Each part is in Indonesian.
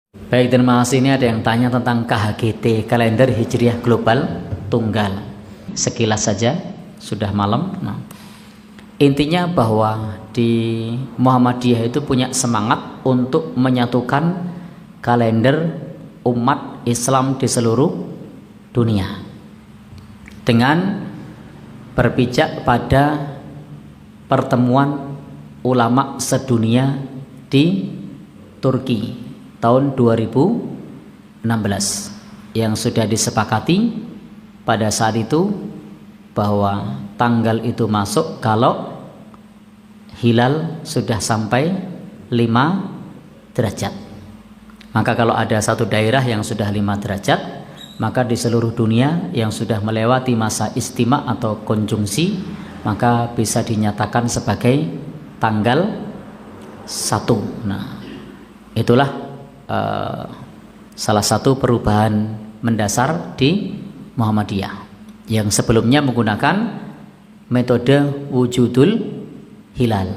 Baik, terima kasih. Ini ada yang tanya tentang KHGT, kalender Hijriah Global Tunggal. Sekilas saja, sudah malam. Nah, intinya bahwa di Muhammadiyah itu punya semangat untuk menyatukan kalender umat Islam di seluruh dunia dengan berpijak pada pertemuan ulama sedunia di Turki tahun 2016 yang sudah disepakati pada saat itu bahwa tanggal itu masuk kalau hilal sudah sampai 5 derajat. Maka kalau ada satu daerah yang sudah 5 derajat, maka di seluruh dunia yang sudah melewati masa istima atau konjungsi, maka bisa dinyatakan sebagai tanggal 1. Nah, itulah salah satu perubahan mendasar di Muhammadiyah yang sebelumnya menggunakan metode wujudul hilal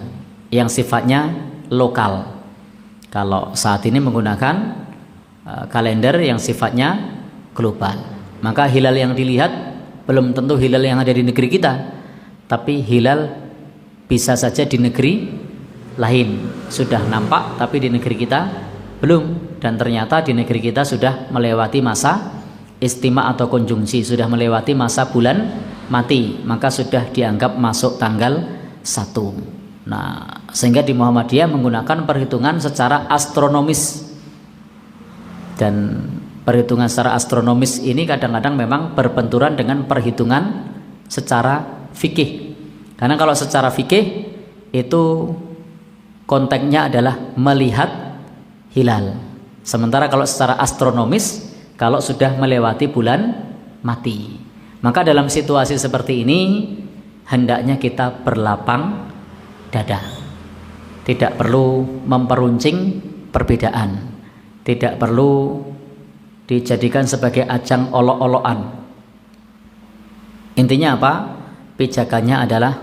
yang sifatnya lokal. Kalau saat ini menggunakan kalender yang sifatnya global, maka hilal yang dilihat belum tentu hilal yang ada di negeri kita, tapi hilal bisa saja di negeri lain sudah nampak tapi di negeri kita belum, dan ternyata di negeri kita sudah melewati masa istima atau konjungsi, sudah melewati masa bulan mati, maka sudah dianggap masuk tanggal 1. Nah, sehingga di Muhammadiyah menggunakan perhitungan secara astronomis, dan perhitungan secara astronomis ini kadang-kadang memang berbenturan dengan perhitungan secara fikih, karena kalau secara fikih itu konteksnya adalah melihat hilal, sementara kalau secara astronomis kalau sudah melewati bulan mati. Maka dalam situasi seperti ini hendaknya kita berlapang dada, tidak perlu memperuncing perbedaan, tidak perlu dijadikan sebagai ajang olok-olokan. Intinya apa? Pijakannya adalah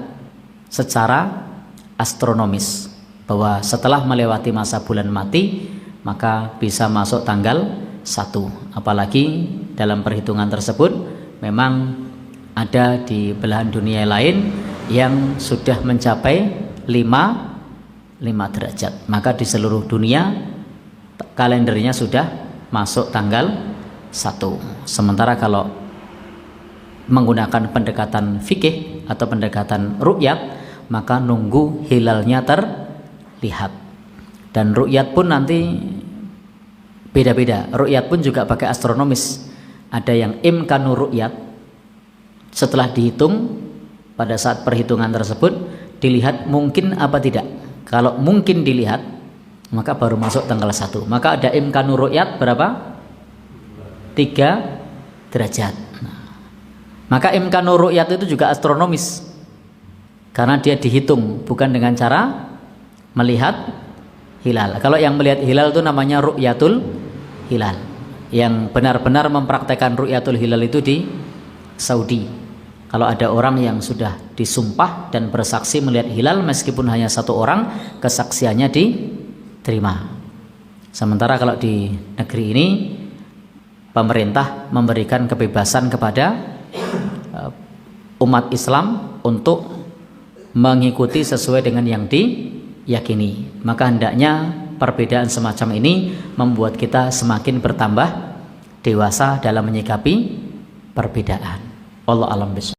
secara astronomis, bahwa setelah melewati masa bulan mati maka bisa masuk tanggal 1. Apalagi dalam perhitungan tersebut memang ada di belahan dunia lain yang sudah mencapai 5 derajat, maka di seluruh dunia kalendernya sudah masuk tanggal 1. Sementara kalau menggunakan pendekatan fikih atau pendekatan ru'yat, maka nunggu hilalnya terlihat. Dan ru'yat pun nanti beda-beda. Ru'yat pun juga pakai astronomis. Ada yang imkanu ru'yat, setelah dihitung pada saat perhitungan tersebut dilihat mungkin apa tidak. Kalau mungkin dilihat, maka baru masuk tanggal 1. Maka ada imkanu ru'yat berapa? 3 derajat. Nah, maka imkanu ru'yat itu juga astronomis, karena dia dihitung bukan dengan cara melihat hilal. Kalau yang melihat hilal itu namanya ru'yatul hilal. Yang benar-benar mempraktekkan ru'yatul hilal itu di Saudi. Kalau ada orang yang sudah disumpah dan bersaksi melihat hilal meskipun hanya 1 orang, kesaksiannya diterima. Sementara kalau di negeri ini pemerintah memberikan kebebasan kepada umat Islam untuk mengikuti sesuai dengan yang diyakini. Maka hendaknya perbedaan semacam ini membuat kita semakin bertambah dewasa dalam menyikapi perbedaan. Wallahu a'lam bishawab.